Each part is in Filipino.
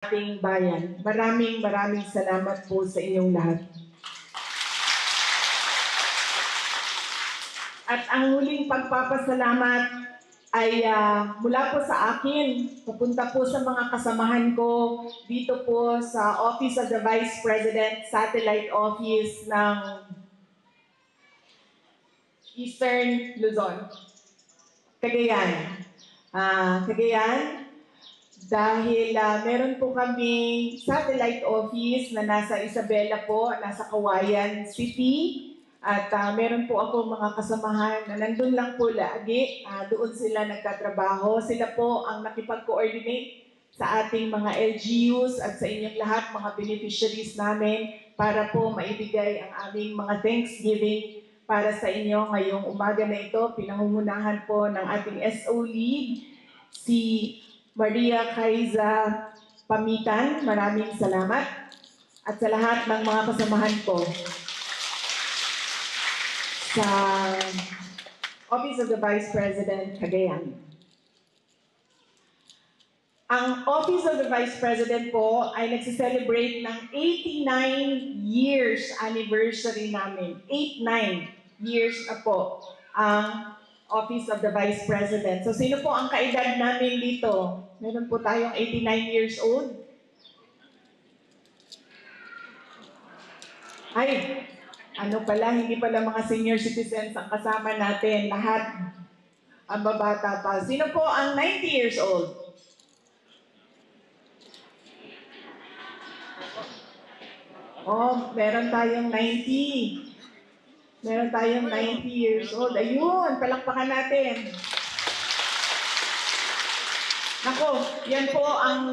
ating bayan. Maraming salamat po sa inyong lahat. At ang huling pagpapasalamat ay mula po sa akin, papunta po sa mga kasamahan ko dito po sa Office of the Vice President, Satellite Office ng Eastern Luzon, Cagayan. Cagayan, dahil meron po kaming satellite office na nasa Isabela po, nasa Kawayan City. At meron po ako mga kasamahan na nandun lang po lagi, doon sila nagtatrabaho. Sila po ang nakipag-coordinate sa ating mga LGUs at sa inyong lahat, mga beneficiaries namin, para po maibigay ang aming mga Thanksgiving para sa inyo ngayong umaga na ito. Pinangungunahan po ng ating SO lead, si Maria Kaiza Pamitan. Maraming salamat. At sa lahat ng mga kasamahan ko sa Office of the Vice President, Cagayan. Ang Office of the Vice President po ay nagsiselebrate ng 89 years anniversary namin. 89 years na po ang Office of the Vice President. So sino po ang kaedad namin dito? Meron po tayong 89 years old. Ay, ano pala, hindi pala mga senior citizens ang kasama natin. Lahat ang babata pa. Sino po ang 90 years old? Oh, meron tayong 90. Meron tayong 90 years old. Ayun, palakpakan natin. Nako, yan po ang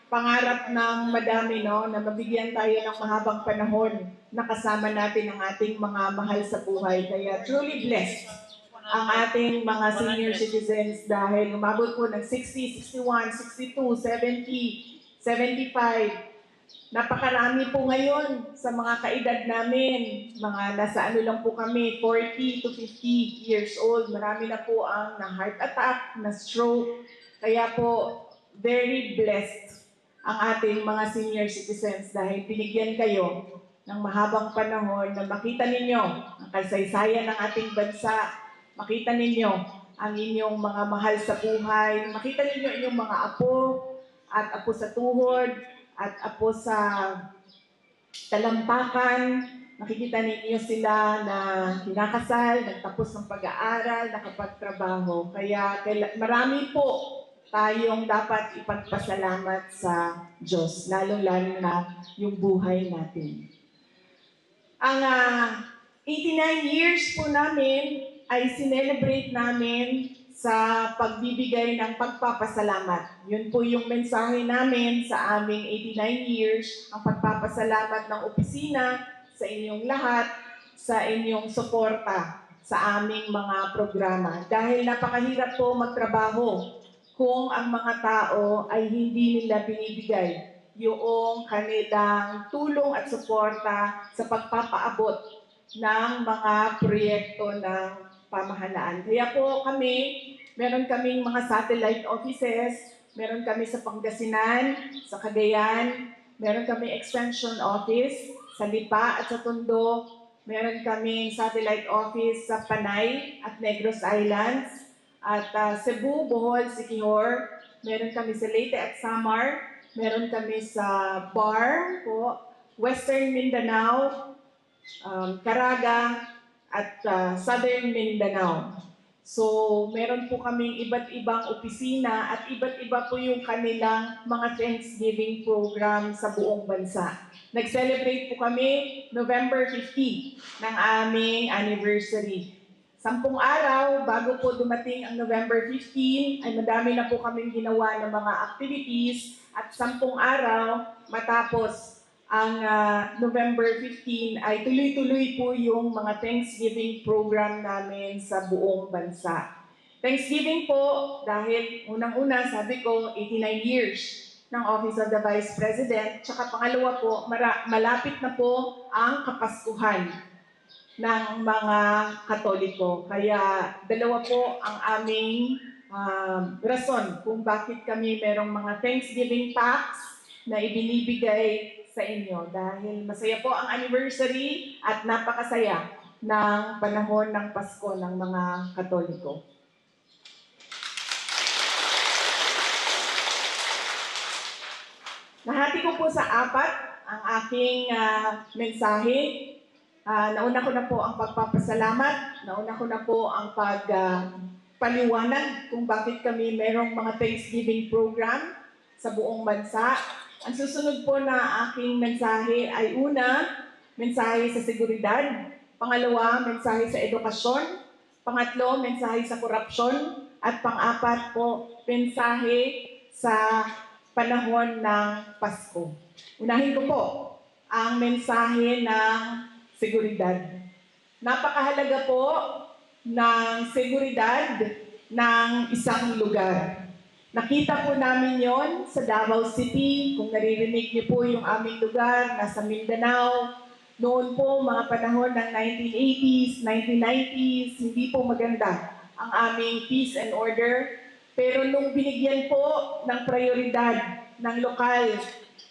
pangarap ng madami, no, na mabigyan tayo ng mahabang panahon na kasama natin ang ating mga mahal sa buhay. Kaya truly blessed ang ating mga senior citizens dahil umabot po ng 60, 61, 62, 70, 75. Napakarami po ngayon sa mga kaedad namin. Mga nasa ano lang po kami, 40 to 50 years old. Marami na po ang na heart attack, na stroke. Kaya po, very blessed ang ating mga senior citizens dahil binigyan kayo ng mahabang panahon na makita ninyo ang kasaysayan ng ating bansa, makita ninyo ang inyong mga mahal sa buhay, makita ninyo inyong mga apo at apo sa tuhod at apo sa talampakan. Nakikita ninyo sila na kinakasal, nagtapos ng pag-aaral, nakapagtrabaho. Kaya marami po tayong dapat ipagpasalamat sa Diyos, lalong-lalo na yung buhay natin. Ang 89 years po namin ay sinelebrate namin sa pagbibigay ng pagpapasalamat. Yun po yung mensahe namin sa aming 89 years, ang pagpapasalamat ng opisina sa inyong lahat, sa inyong suporta sa aming mga programa. Dahil napakahirap po magtrabaho kung ang mga tao ay hindi nila binibigay yung kanilang tulong at suporta sa pagpapaabot ng mga proyekto ng pamahalaan. Kaya po kami, meron kaming mga satellite offices, meron kami sa Pangasinan, sa Cagayan, meron kami extension office sa Lipa at sa Tondo, meron kaming satellite office sa Panay at Negros Islands, at Cebu, Bohol, Siquijor, meron kami sa Leyte at Samar, meron kami sa Bar po, Western Mindanao, Caraga, at Southern Mindanao. So, meron po kaming iba't ibang opisina at iba't iba po yung kanilang mga Thanksgiving program sa buong bansa. Nag-celebrate po kami November 15 ng aming anniversary. 10 araw bago po dumating ang November 15 ay madami na po kaming ginawa ng mga activities at 10 araw matapos ang November 15 ay tuloy-tuloy po yung mga Thanksgiving program namin sa buong bansa. Thanksgiving po dahil unang-una sabi ko 89 years ng Office of the Vice President, tsaka pangalawa po malapit na po ang Kapaskuhan ng mga Katoliko. Kaya dalawa po ang aming rason kung bakit kami merong mga Thanksgiving packs na ibinibigay sa inyo dahil masaya po ang anniversary at napakasaya ng panahon ng Pasko ng mga Katoliko. Nahati ko po sa apat ang aking mensahe. Nauna ko na po ang pagpapasalamat, nauna ko na po ang paliwanag kung bakit kami merong mga Thanksgiving program sa buong bansa. Ang susunod po na aking mensahe ay una, mensahe sa seguridad. Pangalawa, mensahe sa edukasyon. Pangatlo, mensahe sa korupsyon. At pang-apat po, mensahe sa panahon ng Pasko. Unahin ko po ang mensahe ng seguridad. Napakahalaga po ng seguridad ng isang lugar. Nakita po namin yon sa Davao City, kung naririnig niyo po yung aming lugar, nasa Mindanao. Noon po, mga panahon ng 1980s, 1990s, hindi po maganda ang aming peace and order. Pero nung binigyan po ng prioridad ng lokal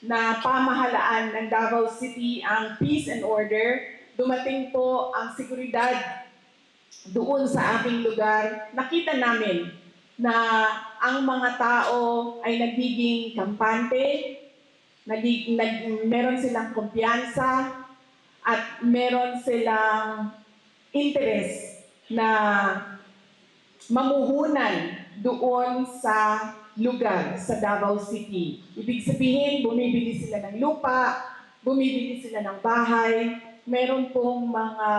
na pamahalaan ng Davao City ang peace and order, dumating po ang seguridad doon sa aming lugar. Nakita namin na ang mga tao ay nagiging kampante, meron silang kumpiyansa, at meron silang interest na mamuhunan doon sa lugar sa Davao City. Ibig sabihin, bumibili sila ng lupa, bumibili sila ng bahay, meron pong mga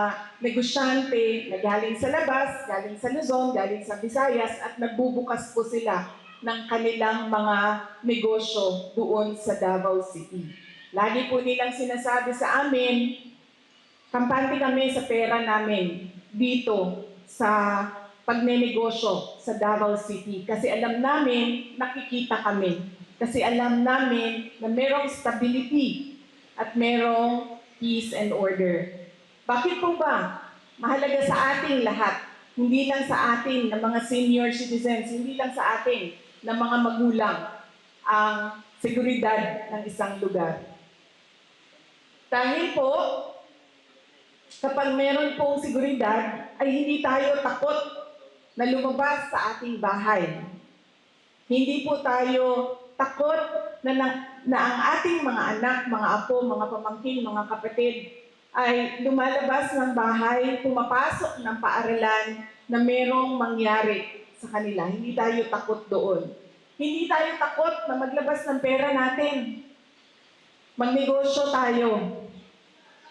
negosyante na galing sa labas, galing sa Luzon, galing sa Visayas, at nagbubukas po sila ng kanilang mga negosyo doon sa Davao City. Lagi po nilang sinasabi sa amin, kampante kami sa pera namin dito sa pagnenegosyo sa Davao City. Kasi alam namin, nakikita kami. Kasi alam namin na merong stability at merong peace and order. Bakit po ba? Mahalaga sa ating lahat. Hindi lang sa atin na mga senior citizens, hindi lang sa atin na mga magulang ang seguridad ng isang lugar. Dahil po, kapag meron pong seguridad, ay hindi tayo takot na lumabas sa ating bahay. Hindi po tayo takot na ang ating mga anak, mga apo, mga pamangkin, mga kapatid ay lumalabas ng bahay, pumapasok ng paaralan na merong mangyari sa kanila. Hindi tayo takot doon. Hindi tayo takot na maglabas ng pera natin. Magnegosyo tayo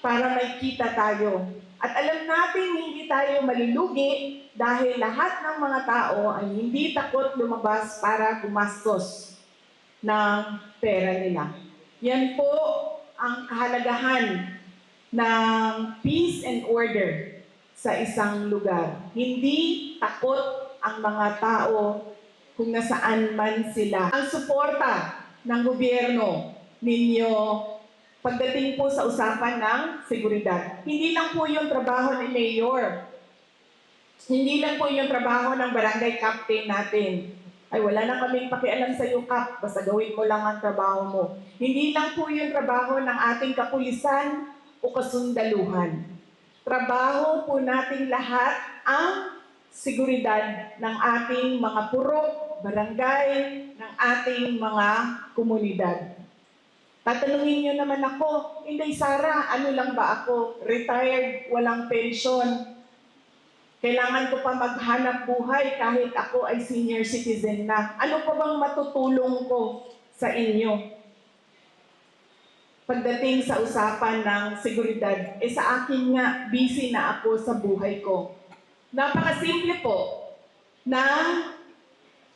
para may kita tayo. At alam natin hindi tayo malulugi dahil lahat ng mga tao ay hindi takot lumabas para gumastos ng pera nila. Yan po ang kahalagahan ng peace and order sa isang lugar. Hindi takot ang mga tao kung nasaan man sila. Ang suporta ng gobyerno ninyo pagdating po sa usapan ng seguridad. Hindi lang po yung trabaho ni Mayor. Hindi lang po yung trabaho ng barangay captain natin. Ay, wala na kaming pakialam sa iyo, Kap. Basta gawin mo lang ang trabaho mo. Hindi lang po yung trabaho ng ating kapulisan o kasundaluhan. Trabaho po nating lahat ang seguridad ng ating mga purok, barangay, ng ating mga komunidad. Tatanungin niyo naman ako, Inday Sara, ano lang ba ako? Retired, walang pension. Kailangan ko pa maghanap buhay kahit ako ay senior citizen na. Ano pa bang matutulong ko sa inyo? Pagdating sa usapan ng seguridad, sa akin nga, busy na ako sa buhay ko. Napakasimple po na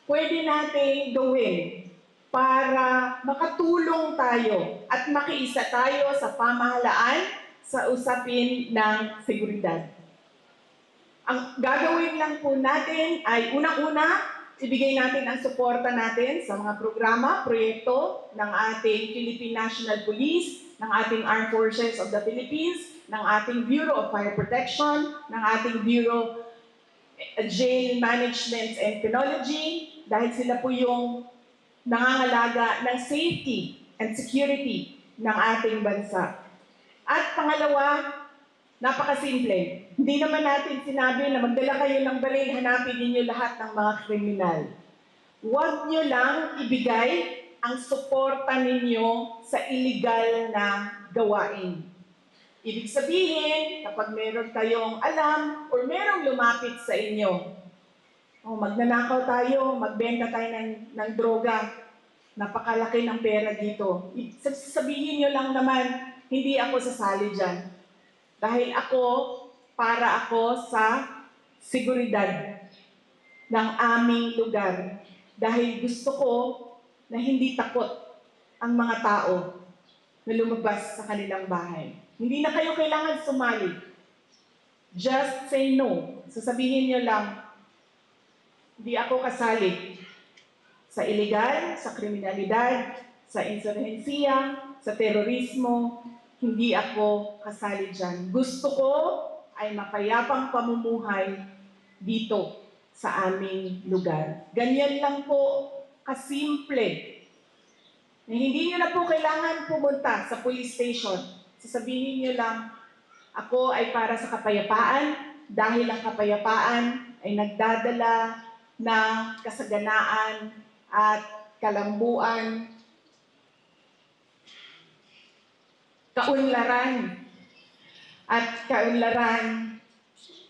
pwede nating gawin para makatulong tayo at makiisa tayo sa pamahalaan sa usapin ng seguridad. Ang gagawin lang po natin ay unang-una, ibigay natin ang suporta natin sa mga programa, proyekto ng ating Philippine National Police, ng ating Armed Forces of the Philippines, ng ating Bureau of Fire Protection, ng ating Bureau Jail Management and Penology, dahil sila po yung nangangalaga ng safety and security ng ating bansa. At pangalawa, napakasimple. Hindi naman natin sinabi na magdala kayo ng baril, hanapin ninyo lahat ng mga kriminal. Huwag nyo lang ibigay ang suporta ninyo sa illegal na gawain. Ibig sabihin, kapag meron kayong alam o merong lumapit sa inyo, magnanakaw tayo, magbenta tayo ng droga, napakalaki ng pera dito. Sabihin nyo lang naman, hindi ako sasali dyan. Dahil para ako sa seguridad ng aming lugar. Dahil gusto ko na hindi takot ang mga tao na lumabas sa kanilang bahay. Hindi na kayo kailangan sumali. Just say no. Sasabihin nyo lang, hindi ako kasali sa illegal, sa kriminalidad, sa insurhensiya, sa terorismo. Hindi ako kasali dyan. Gusto ko ay mapayapang pamumuhay dito sa aming lugar. Ganyan lang po kasimple. Hindi nyo na po kailangan pumunta sa police station. Sasabihin nyo lang, ako ay para sa kapayapaan dahil ang kapayapaan ay nagdadala ng kasaganaan at kalambuan, kaunlaran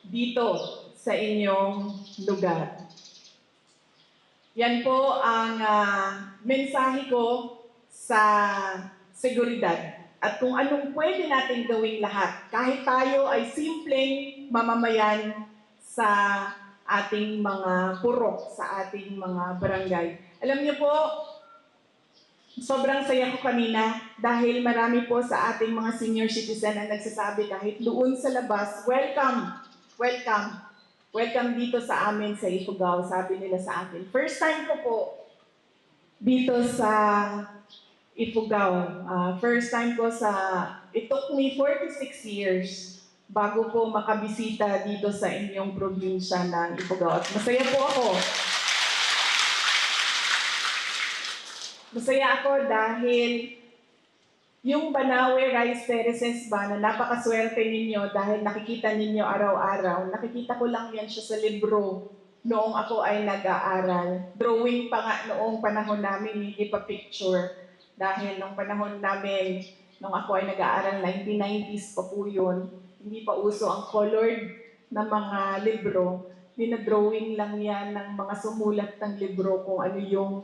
dito sa inyong lugar. Yan po ang mensahe ko sa seguridad. At kung anong pwede natin gawing lahat, kahit tayo ay simpleng mamamayan sa ating mga purok, sa ating mga barangay. Alam niyo po, sobrang saya ko kanina dahil marami po sa ating mga senior citizen na nagsasabi kahit doon sa labas, welcome, welcome, welcome dito sa amin sa Ifugao, sabi nila sa akin. First time ko po dito sa Ifugao. First time ko it took me 46 years bago po makabisita dito sa inyong probinsya ng Ifugao. At masaya po ako. Masaya ako dahil yung Banawe Rice Terraces ba na napakaswerte ninyo dahil nakikita ninyo araw-araw. Nakikita ko lang yan siya sa libro noong ako ay nag-aaral. Drawing pa nga noong panahon namin, hindi pa picture. Dahil nung panahon namin, nung ako ay nag-aaral, 1990s pa po yun, hindi pa uso ang colored na mga libro. Dinadrawing lang yan ng mga sumulat ng libro kung ano yung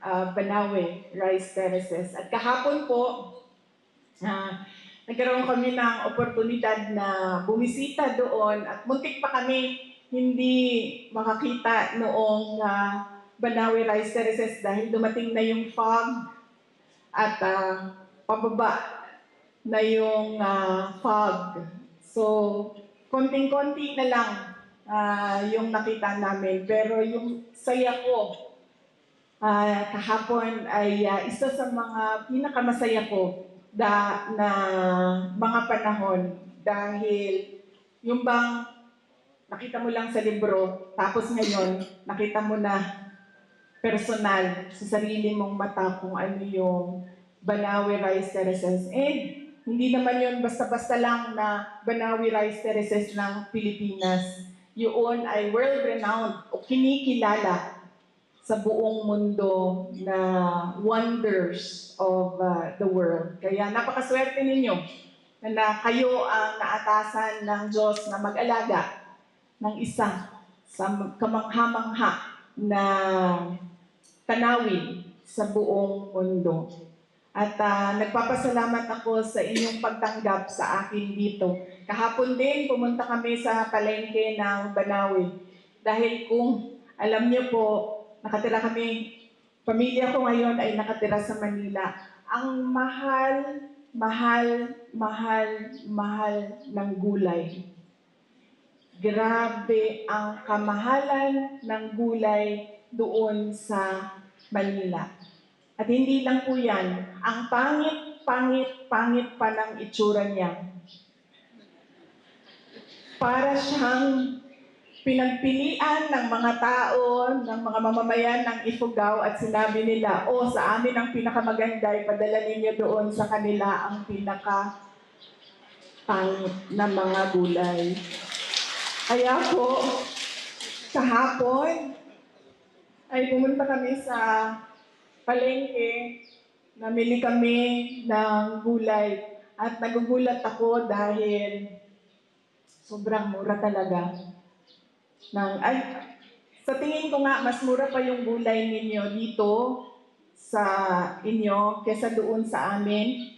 Banawe Rice Terraces. At kahapon po, nagkaroon kami ng oportunidad na bumisita doon at muntik pa kami hindi makakita noong Banawe Rice Terraces dahil dumating na yung fog at pababa na yung fog. So, konting-konti na lang yung nakita namin. Pero yung saya ko kahapon ay isa sa mga pinakamasaya ko na mga panahon. Dahil yung bang nakita mo lang sa libro, tapos ngayon nakita mo na personal sa sarili mong mata kung ano yung Banawe Rice Terraces. And hindi naman yun basta-basta lang na Banawe Rice Terraces ng Pilipinas. Yun ay world-renowned o kinikilala sa buong mundo na wonders of the world. Kaya napakaswerte ninyo na kayo ang naatasan ng Diyos na mag-alaga ng isa sa kamangha-mangha na tanawin sa buong mundo. At nagpapasalamat ako sa inyong pagtanggap sa akin dito. Kahapon din, pumunta kami sa palengke ng Banawe. Dahil kung alam niyo po, nakatira kami, pamilya ko ngayon ay nakatira sa Manila. Ang mahal ng gulay. Grabe ang kamahalan ng gulay doon sa Manila. At hindi lang po yan, ang pangit pa ng itsura niya. Para siyang pinagpilian ng mga tao, ng mga mamamayan ng Ifugao at sinabi nila, sa amin ang pinakamaganda, ipadala ninyo doon sa kanila ang pinaka-pangit na mga gulay. Kaya po, kahapon ay pumunta kami sa palengke, namili kami ng gulay at nagugulat ako dahil sobrang mura talaga. Sa tingin ko nga, mas mura pa yung gulay ninyo dito sa inyo kesa doon sa amin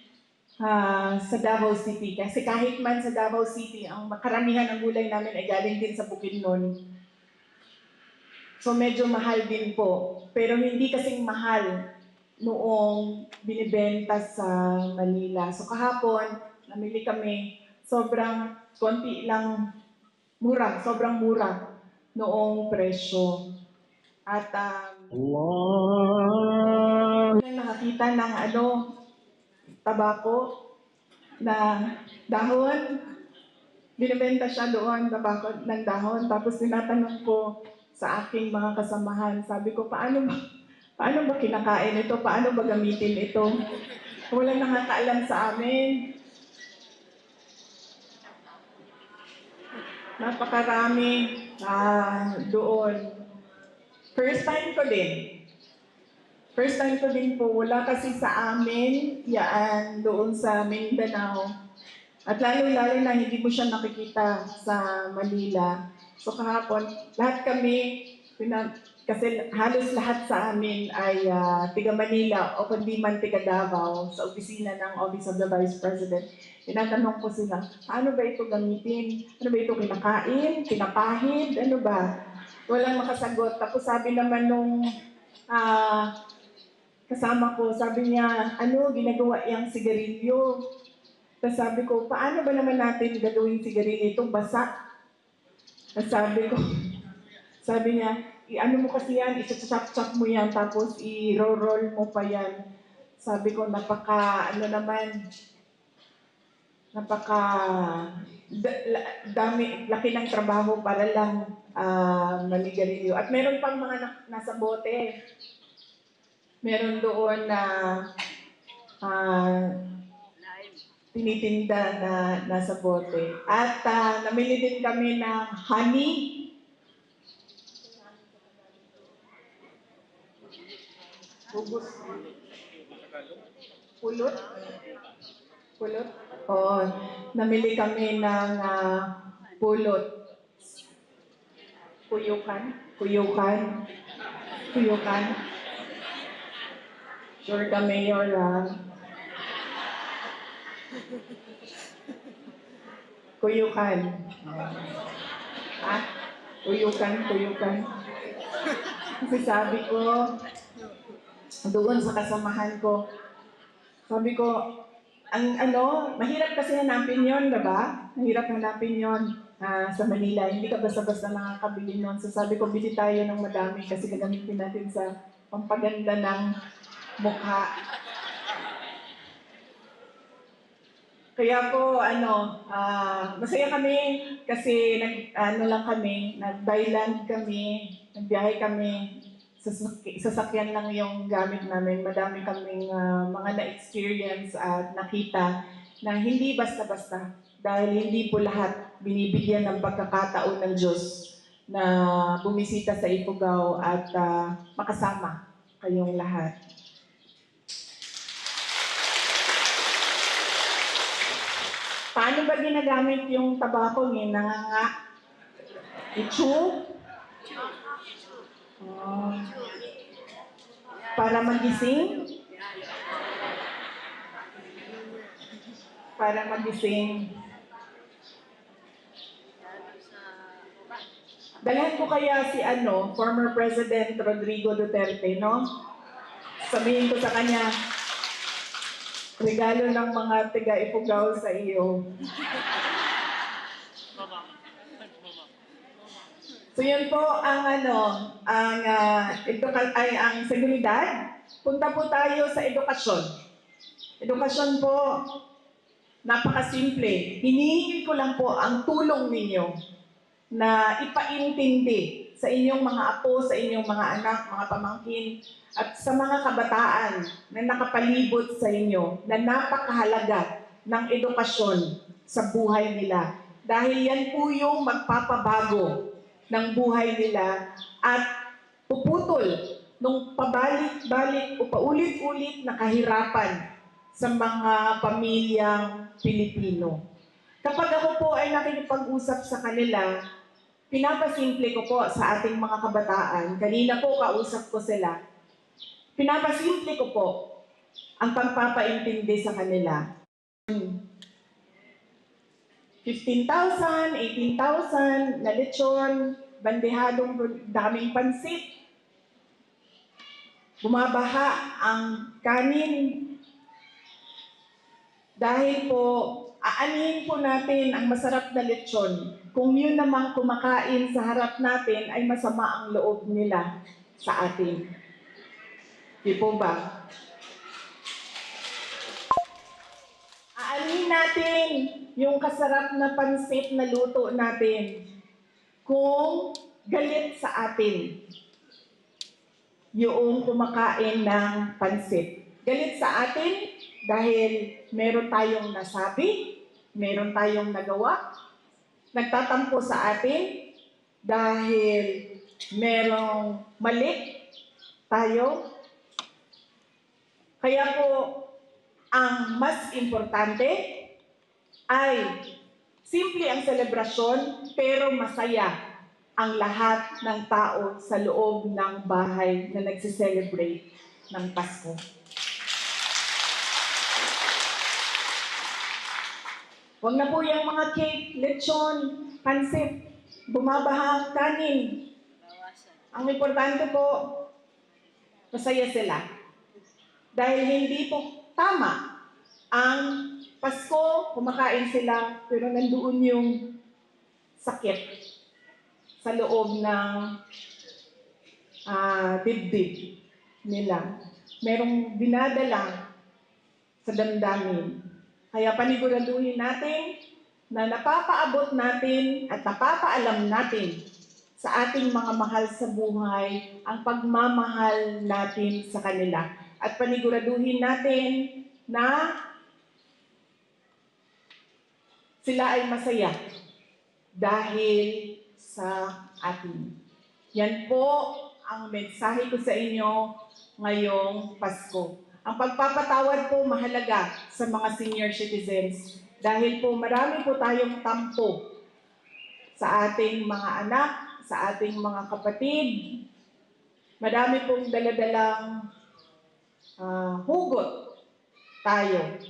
sa Davao City. Kasi kahit man sa Davao City, ang karamihan ng gulay namin ay galing din sa Bukidnon. So medyo mahal din po. Pero hindi kasing mahal noong binibenta sa Manila. So kahapon, namili kami, sobrang konti lang, sobrang mura noong presyo. At nakakita ng tabako na dahon. Binibenta siya doon, tabako ng dahon. Tapos tinatanong ko sa aking mga kasamahan, sabi ko, paano ba kinakain ito? Paano ba gamitin ito? Walang nakakaalam sa amin. Napakarami doon. First time ko din po. Wala kasi sa amin, yaan doon sa Mindanao. At lalo-lalo na hindi mo siya nakikita sa Manila. So kahapon, lahat kami, kasi halos lahat sa amin ay tiga Manila o kundi man tiga Davao sa opisina ng Office of the Vice President. Tinatanong ko sila, paano ba ito gamitin? Ano ba ito kinakain? Pinapahid? Ano ba? Walang makasagot. Tapos sabi naman nung kasama ko, sabi niya, ginagawa yung sigarilyo. Tapos sabi ko, paano ba naman natin gagawin sigarilyo itong basa? Tapos sabi niya, mo kasi yan, isa-chop-chop mo yan, tapos i-roll mo pa yan. Sabi ko, laki ng trabaho para lang manigarilyo. At meron pang mga nasa bote. Meron doon na tinitinda na nasa bote. At namili din kami ng honey. Pulot? Namili kami ng pulot. Kuyukan. Sure ka, Mayor, Kuyukan. Kuyukan. Kasi sabi ko, doon sa kasamahan ko, sabi ko, mahirap kasi hanapin yon, diba? Mahirap hanapin yon sa Manila. Hindi ka basta-basta nakakabili nun. So sabi ko, bili tayo ng madami kasi gagamitin natin sa pampaganda ng mukha. Kaya po, masaya kami kasi nag-byland kami, nagbiyahe kami, sasakyan lang yung gamit namin. Madami kaming mga na-experience at nakita na hindi basta-basta dahil hindi po lahat binibigyan ng pagkakataon ng Diyos na bumisita sa Ifugao at makasama kayong lahat. Paano ba ginagamit yung tabako? Nanganga? I-chew? Para magising? Dalhan ko kaya si former President Rodrigo Duterte, no? Sabihin ko sa kanya, regalo ng mga tiga-Ifugao sa iyo. So yun po ang seguridad. Punta po tayo sa edukasyon. Edukasyon po, napakasimple. Hinihingi ko lang po ang tulong ninyo. na ipaintindi sa inyong mga apo, sa inyong mga anak, mga pamangkin, at sa mga kabataan na nakapalibot sa inyo na napakahalaga ng edukasyon sa buhay nila. Dahil yan po yung magpapabago ng buhay nila at puputol nung pabalik-balik o paulit-ulit na kahirapan sa mga pamilyang Pilipino. Kapag ako po ay nakikipag-usap sa kanila, pinapasimple ko po sa ating mga kabataan. Kanina po kausap ko sila. Pinapasimple ko po ang pagpapaintindi sa kanila. 15,000, 18,000 na lechon, bandehadong daming pansit. Bumabaha ang kanin. Dahil po, aanihin po natin ang masarap na lechon. Kung yun namang kumakain sa harap natin ay masama ang loob nila sa atin. Di po ba? Aanin natin yung kasarap na pansit na luto natin kung galit sa atin yung kumakain ng pansit. Galit sa atin dahil meron tayong nasabi, meron tayong nagawa, nagtatampo sa atin dahil merong mali tayo. Kaya po, ang mas importante ay simple ang selebrasyon pero masaya ang lahat ng tao sa loob ng bahay na nagsiselebrate ng Pasko. Huwag na po yung mga cake, lechon, pansit, bumabaha, kanin. Ang importante po, masaya sila. Dahil hindi po tama ang Pasko, kumakain sila, pero nandoon yung sakit sa loob ng dibdib nila. Merong dinadala sa damdamin. Kaya paniguraduhin natin na napapaabot natin at napapaalam natin sa ating mga mahal sa buhay ang pagmamahal natin sa kanila. At paniguraduhin natin na sila ay masaya dahil sa atin. Yan po ang mensahe ko sa inyo ngayong Pasko. Ang pagpapatawad po mahalaga sa mga senior citizens dahil po marami po tayong tampo sa ating mga anak, sa ating mga kapatid. Marami pong daladalang hugot tayo.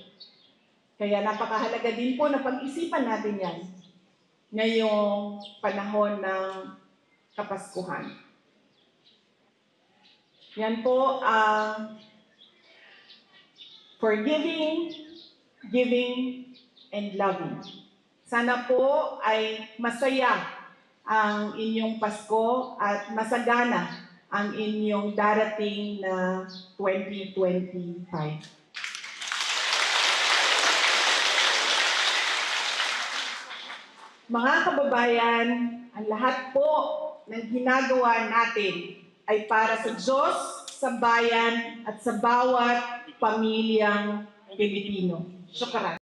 Kaya napakahalaga din po na pag-isipan natin yan ngayong panahon ng Kapaskuhan. Yan po ang forgiving, giving, and loving. Sana po ay masaya ang inyong Pasko at masagana ang inyong darating na 2025. Mga kababayan, ang lahat po ng ginagawa natin ay para sa Diyos, sa bayan, at sa bawat pamilyang Pilipino. Syukran.